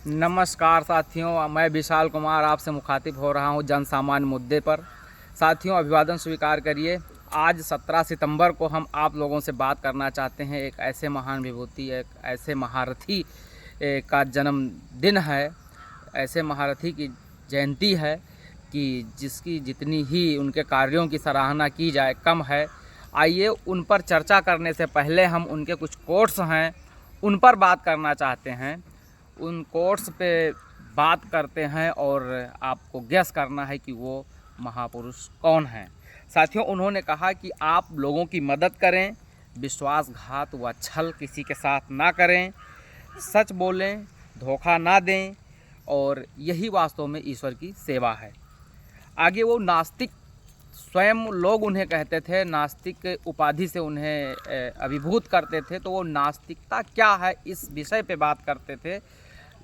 नमस्कार साथियों, मैं विशाल कुमार आपसे मुखातिब हो रहा हूं जन सामान्य मुद्दे पर। साथियों, अभिवादन स्वीकार करिए। आज 17 सितंबर को हम आप लोगों से बात करना चाहते हैं। एक ऐसे महान विभूति, एक ऐसे महारथी का जन्मदिन है, ऐसे महारथी की जयंती है कि जिसकी जितनी ही उनके कार्यों की सराहना की जाए कम है। आइए उन पर चर्चा करने से पहले हम उनके कुछ कोट्स हैं उन पर बात करना चाहते हैं। उन कोट्स पे बात करते हैं और आपको गेस करना है कि वो महापुरुष कौन हैं। साथियों, उन्होंने कहा कि आप लोगों की मदद करें, विश्वासघात व छल किसी के साथ ना करें, सच बोलें, धोखा ना दें, और यही वास्तव में ईश्वर की सेवा है। आगे वो नास्तिक, स्वयं लोग उन्हें कहते थे, नास्तिक उपाधि से उन्हें अभिभूत करते थे। तो वो नास्तिकता क्या है इस विषय पे बात करते थे।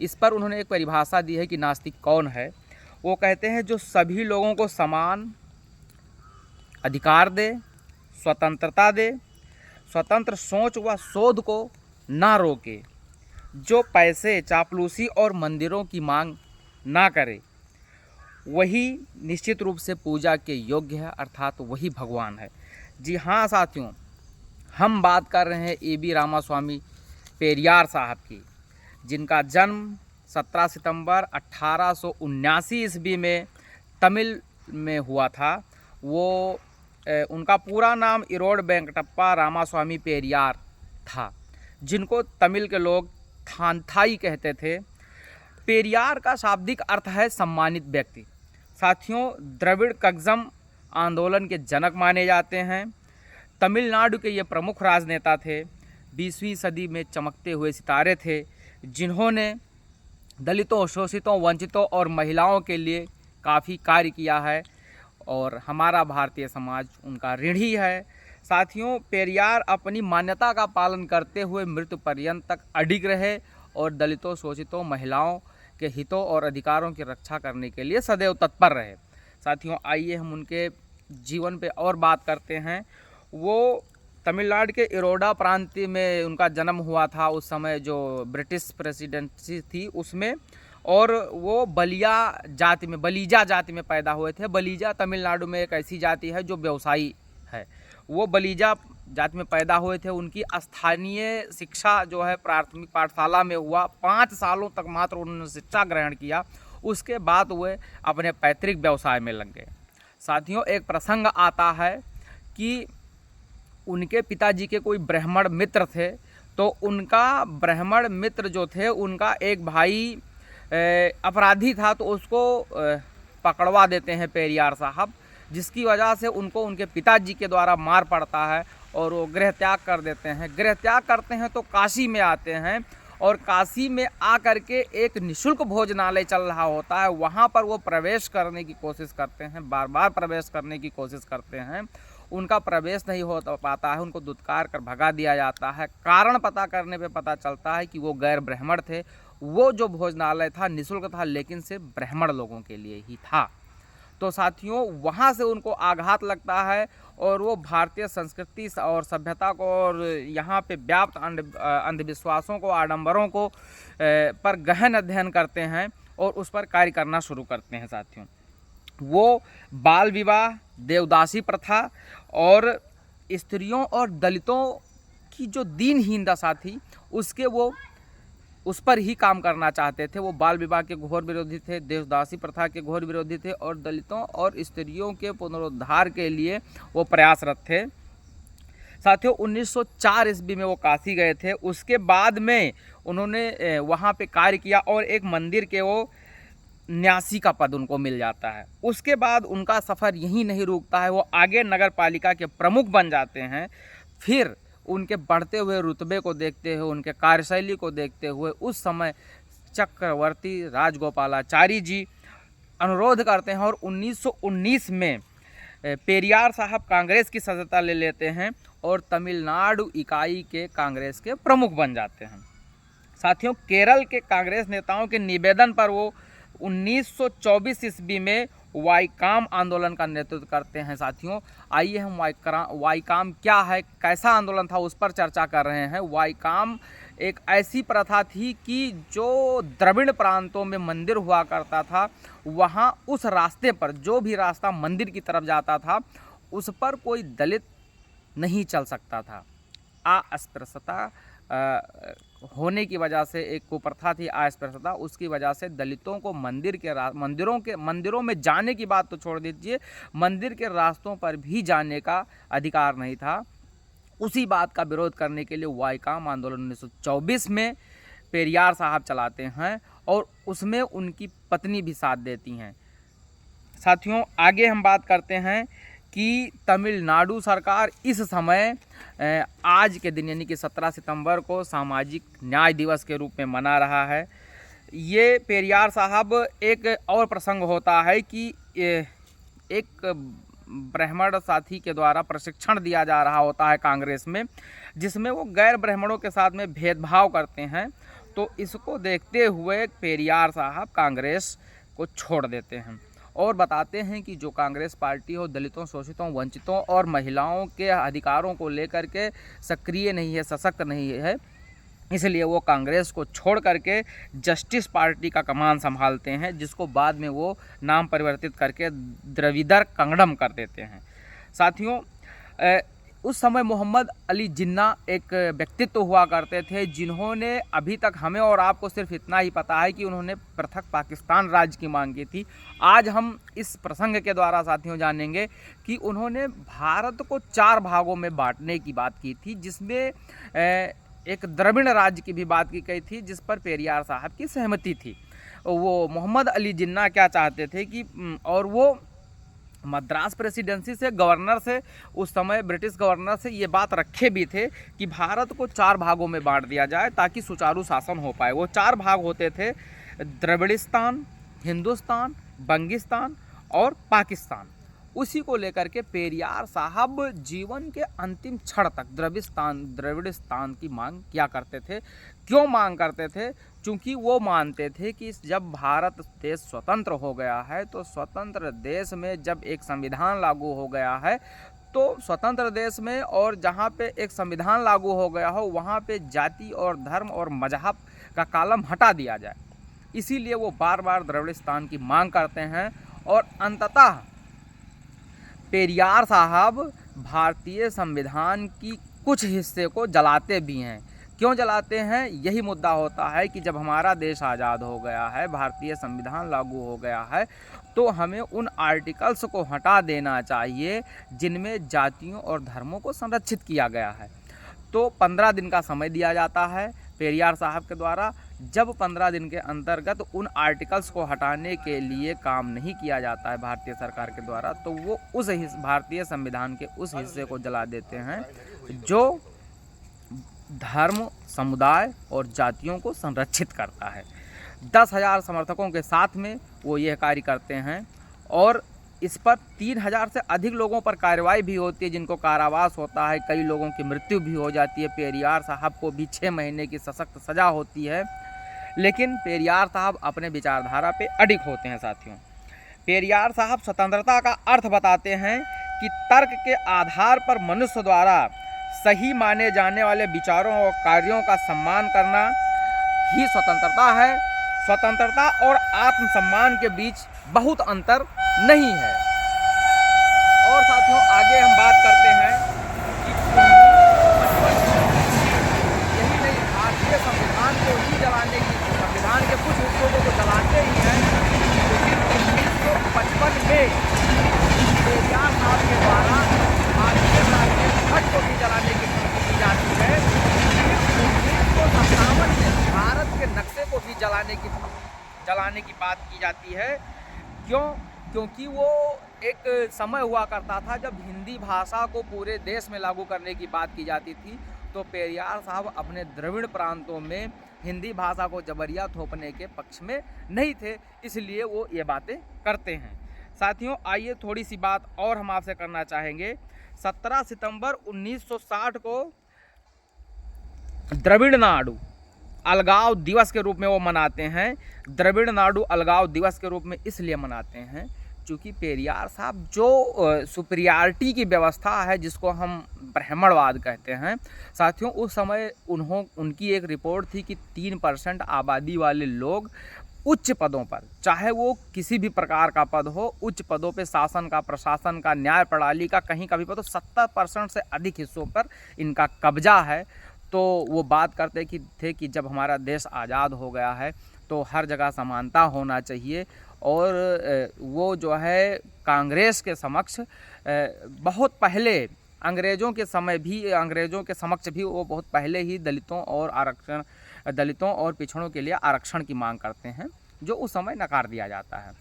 इस पर उन्होंने एक परिभाषा दी है कि नास्तिक कौन है। वो कहते हैं जो सभी लोगों को समान अधिकार दे, स्वतंत्रता दे, स्वतंत्र सोच व शोध को ना रोके, जो पैसे, चापलूसी और मंदिरों की मांग ना करे, वही निश्चित रूप से पूजा के योग्य है, अर्थात वही भगवान है। जी हाँ साथियों, हम बात कर रहे हैं ए.बी. रामास्वामी पेरियार साहब की, जिनका जन्म 17 सितंबर 1879 ईस्वी में तमिल में हुआ था। वो उनका पूरा नाम इरोड वेंकटप्पा रामास्वामी पेरियार था, जिनको तमिल के लोग थानथाई कहते थे। पेरियार का शाब्दिक अर्थ है सम्मानित व्यक्ति। साथियों, द्रविड़ कग्जम आंदोलन के जनक माने जाते हैं। तमिलनाडु के ये प्रमुख राजनेता थे। 20वीं सदी में चमकते हुए सितारे थे, जिन्होंने दलितों, शोषितों, वंचितों और महिलाओं के लिए काफ़ी कार्य किया है, और हमारा भारतीय समाज उनका ऋणी है। साथियों, पेरियार अपनी मान्यता का पालन करते हुए मृत्यु पर्यंत तक अडिग रहे और दलितों, शोषितों, महिलाओं के हितों और अधिकारों की रक्षा करने के लिए सदैव तत्पर रहे। साथियों, आइए हम उनके जीवन पे और बात करते हैं। वो तमिलनाडु के इरोडा प्रांत में उनका जन्म हुआ था, उस समय जो ब्रिटिश प्रेसिडेंसी थी उसमें, और वो बलीजा जाति में पैदा हुए थे। बलीजा तमिलनाडु में एक ऐसी जाति है जो व्यवसायी है। वो बलीजा जाति में पैदा हुए थे। उनकी स्थानीय शिक्षा जो है प्राथमिक पाठशाला में हुआ। 5 सालों तक मात्र उन्होंने शिक्षा ग्रहण किया। उसके बाद वे अपने पैतृक व्यवसाय में लग गए। साथियों, एक प्रसंग आता है कि उनके पिताजी के कोई ब्राह्मण मित्र थे। तो उनका ब्राह्मण मित्र जो थे, उनका एक भाई अपराधी था, तो उसको पकड़वा देते हैं पेरियार साहब, जिसकी वजह से उनको उनके पिताजी के द्वारा मार पड़ता है और वो गृह त्याग कर देते हैं। गृह त्याग करते हैं तो काशी में आते हैं, और काशी में आकर के एक निःशुल्क भोजनालय चल रहा होता है। वहाँ पर वो प्रवेश करने की कोशिश करते हैं, बार बार प्रवेश करने की कोशिश करते हैं। उनका प्रवेश नहीं हो पाता है, उनको दुत्कार कर भगा दिया जाता है। कारण पता करने पे पता चलता है कि वो गैर ब्राह्मण थे। वो जो भोजनालय था निःशुल्क था, लेकिन सिर्फ ब्राह्मण लोगों के लिए ही था। तो साथियों, वहाँ से उनको आघात लगता है और वो भारतीय संस्कृति और सभ्यता को और यहाँ पे व्याप्त अंधविश्वासों को, आडंबरों को पर गहन अध्ययन करते हैं और उस पर कार्य करना शुरू करते हैं। साथियों, वो बाल विवाह, देवदासी प्रथा और स्त्रियों और दलितों की जो दीनहीन दशा थी उस पर ही काम करना चाहते थे। वो बाल विवाह के घोर विरोधी थे, देवदासी प्रथा के घोर विरोधी थे, और दलितों और स्त्रियों के पुनरुद्धार के लिए वो प्रयासरत थे। साथियों, 1904 ईस्वी में वो काशी गए थे। उसके बाद में उन्होंने वहाँ पे कार्य किया और एक मंदिर के वो न्यासी का पद उनको मिल जाता है। उसके बाद उनका सफ़र यहीं नहीं रुकता है, वो आगे नगर पालिका के प्रमुख बन जाते हैं। फिर उनके बढ़ते हुए रुतबे को देखते हुए, उनके कार्यशैली को देखते हुए, उस समय चक्रवर्ती राजगोपालाचारी जी अनुरोध करते हैं और 1919 में पेरियार साहब कांग्रेस की सदस्यता ले लेते हैं और तमिलनाडु इकाई के कांग्रेस के प्रमुख बन जाते हैं। साथियों, केरल के कांग्रेस नेताओं के निवेदन पर वो 1924 ईस्वी में वाईकाम आंदोलन का नेतृत्व करते हैं। साथियों, आइए हम वाईकाम क्या है, कैसा आंदोलन था, उस पर चर्चा कर रहे हैं। वाईकाम एक ऐसी प्रथा थी कि जो द्रविड़ प्रांतों में मंदिर हुआ करता था, वहाँ उस रास्ते पर, जो भी रास्ता मंदिर की तरफ जाता था, उस पर कोई दलित नहीं चल सकता था। अस्पृश्यता होने की वजह से, एक कुप्रथा थी अस्पृश्यता, उसकी वजह से दलितों को मंदिरों में जाने की बात तो छोड़ दीजिए, मंदिर के रास्तों पर भी जाने का अधिकार नहीं था। उसी बात का विरोध करने के लिए वाईकाम आंदोलन 1924 में पेरियार साहब चलाते हैं और उसमें उनकी पत्नी भी साथ देती हैं। साथियों, आगे हम बात करते हैं कि तमिलनाडु सरकार इस समय आज के दिन यानी कि 17 सितंबर को सामाजिक न्याय दिवस के रूप में मना रहा है। ये पेरियार साहब, एक और प्रसंग होता है कि एक ब्राह्मण साथी के द्वारा प्रशिक्षण दिया जा रहा होता है कांग्रेस में, जिसमें वो गैर ब्राह्मणों के साथ में भेदभाव करते हैं। तो इसको देखते हुए पेरियार साहब कांग्रेस को छोड़ देते हैं और बताते हैं कि जो कांग्रेस पार्टी हो दलितों, शोषितों, वंचितों और महिलाओं के अधिकारों को लेकर के सक्रिय नहीं है, सशक्त नहीं है, इसलिए वो कांग्रेस को छोड़ करके जस्टिस पार्टी का कमान संभालते हैं, जिसको बाद में वो नाम परिवर्तित करके द्रविड़ कंगड़म कर देते हैं। साथियों, उस समय मोहम्मद अली जिन्ना एक व्यक्तित्व हुआ करते थे, जिन्होंने अभी तक हमें और आपको सिर्फ इतना ही पता है कि उन्होंने पृथक पाकिस्तान राज्य की मांग की थी। आज हम इस प्रसंग के द्वारा साथियों जानेंगे कि उन्होंने भारत को 4 भागों में बांटने की बात की थी, जिसमें एक द्रविड़ राज्य की भी बात की गई थी, जिस पर पेरियार साहब की सहमति थी। वो मोहम्मद अली जिन्ना क्या चाहते थे कि, और वो मद्रास प्रेसिडेंसी से, गवर्नर से, उस समय ब्रिटिश गवर्नर से ये बात रखे भी थे कि भारत को 4 भागों में बांट दिया जाए ताकि सुचारू शासन हो पाए। वो 4 भाग होते थे: द्रविड़िस्तान, हिंदुस्तान, बंगिस्तान और पाकिस्तान। उसी को लेकर के पेरियार साहब जीवन के अंतिम क्षण तक द्रविड़िस्तान की मांग किया करते थे। क्यों मांग करते थे? क्योंकि वो मानते थे कि जब भारत देश स्वतंत्र हो गया है, तो स्वतंत्र देश में जब एक संविधान लागू हो गया है, तो स्वतंत्र देश में और जहाँ पे एक संविधान लागू हो गया हो, वहाँ पे जाति और धर्म और मजहब का कॉलम हटा दिया जाए। इसीलिए वो बार बार द्रविड़िस्तान की मांग करते हैं और अंततः पेरियार साहब भारतीय संविधान की कुछ हिस्से को जलाते भी हैं। क्यों जलाते हैं? यही मुद्दा होता है कि जब हमारा देश आज़ाद हो गया है, भारतीय संविधान लागू हो गया है, तो हमें उन आर्टिकल्स को हटा देना चाहिए जिनमें जातियों और धर्मों को संरक्षित किया गया है। तो 15 दिन का समय दिया जाता है पेरियार साहब के द्वारा। जब 15 दिन के अंतर्गत उन आर्टिकल्स को हटाने के लिए काम नहीं किया जाता है भारतीय सरकार के द्वारा, तो वो उस भारतीय संविधान के उस हिस्से को जला देते हैं जो धर्म, समुदाय और जातियों को संरक्षित करता है। 10,000 समर्थकों के साथ में वो यह कार्य करते हैं और इस पर 3,000 से अधिक लोगों पर कार्रवाई भी होती है, जिनको कारावास होता है। कई लोगों की मृत्यु भी हो जाती है। पेरियार साहब को भी 6 महीने की सशक्त सज़ा होती है। लेकिन पेरियार साहब अपने विचारधारा पे अडिग होते हैं। साथियों, पेरियार साहब स्वतंत्रता का अर्थ बताते हैं कि तर्क के आधार पर मनुष्य द्वारा सही माने जाने वाले विचारों और कार्यों का सम्मान करना ही स्वतंत्रता है। स्वतंत्रता और आत्मसम्मान के बीच बहुत अंतर नहीं है। और साथियों, आगे हम बात करते हैं कि यही नहीं, भारतीय संविधान को ही जलाने की, संविधान के कुछ हिस्सों को तो जलाते ही हैं, लेकिन 1955 में पेरियार साहब के द्वारा भारतीय नागरिक ध्वज को भी जलाने की कोशिश की जाती है। 1957 में भारत के नक्शे को भी जलाने की बात की जाती है। क्यों? क्योंकि वो एक समय हुआ करता था जब हिंदी भाषा को पूरे देश में लागू करने की बात की जाती थी। तो पेरियार साहब अपने द्रविड़ प्रांतों में हिंदी भाषा को जबरिया थोपने के पक्ष में नहीं थे, इसलिए वो ये बातें करते हैं। साथियों, आइए थोड़ी सी बात और हम आपसे करना चाहेंगे। 17 सितंबर 1960 को द्रविड़ नाडु अलगाव दिवस के रूप में वो मनाते हैं। द्रविड़ नाडु अलगाव दिवस के रूप में इसलिए मनाते हैं चूँकि पेरियार साहब जो सुपीरियरिटी की व्यवस्था है जिसको हम ब्राह्मणवाद कहते हैं साथियों, उस समय उनकी एक रिपोर्ट थी कि 3% आबादी वाले लोग उच्च पदों पर, चाहे वो किसी भी प्रकार का पद हो, उच्च पदों पे शासन का, प्रशासन का, न्याय प्रणाली का कहीं का भी पद हो, 70% से अधिक हिस्सों पर इनका कब्जा है। तो वो बात करते थे कि जब हमारा देश आज़ाद हो गया है तो हर जगह समानता होना चाहिए, और वो जो है कांग्रेस के समक्ष बहुत पहले अंग्रेज़ों के समक्ष भी वो बहुत पहले ही दलितों और पिछड़ों के लिए आरक्षण की मांग करते हैं, जो उस समय नकार दिया जाता है।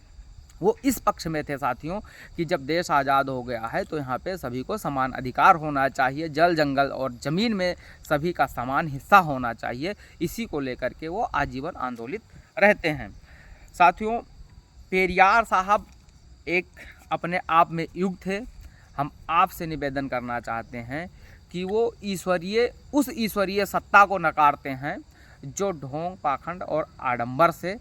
वो इस पक्ष में थे साथियों कि जब देश आज़ाद हो गया है तो यहाँ पे सभी को समान अधिकार होना चाहिए, जल जंगल और ज़मीन में सभी का समान हिस्सा होना चाहिए। इसी को लेकर के वो आजीवन आंदोलित रहते हैं। साथियों, पेरियार साहब एक अपने आप में युग थे। हम आपसे निवेदन करना चाहते हैं कि वो उस ईश्वरीय सत्ता को नकारते हैं जो ढोंग, पाखंड और आडंबर से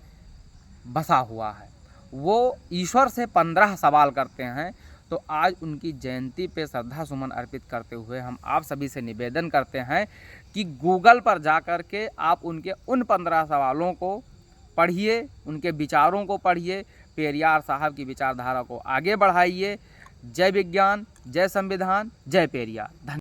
बसा हुआ है। वो ईश्वर से 15 सवाल करते हैं। तो आज उनकी जयंती पे श्रद्धा सुमन अर्पित करते हुए हम आप सभी से निवेदन करते हैं कि गूगल पर जाकर के आप उनके उन 15 सवालों को पढ़िए, उनके विचारों को पढ़िए, पेरियार साहब की विचारधारा को आगे बढ़ाइए। जय विज्ञान, जय संविधान, जय पेरियार। धन्यवाद।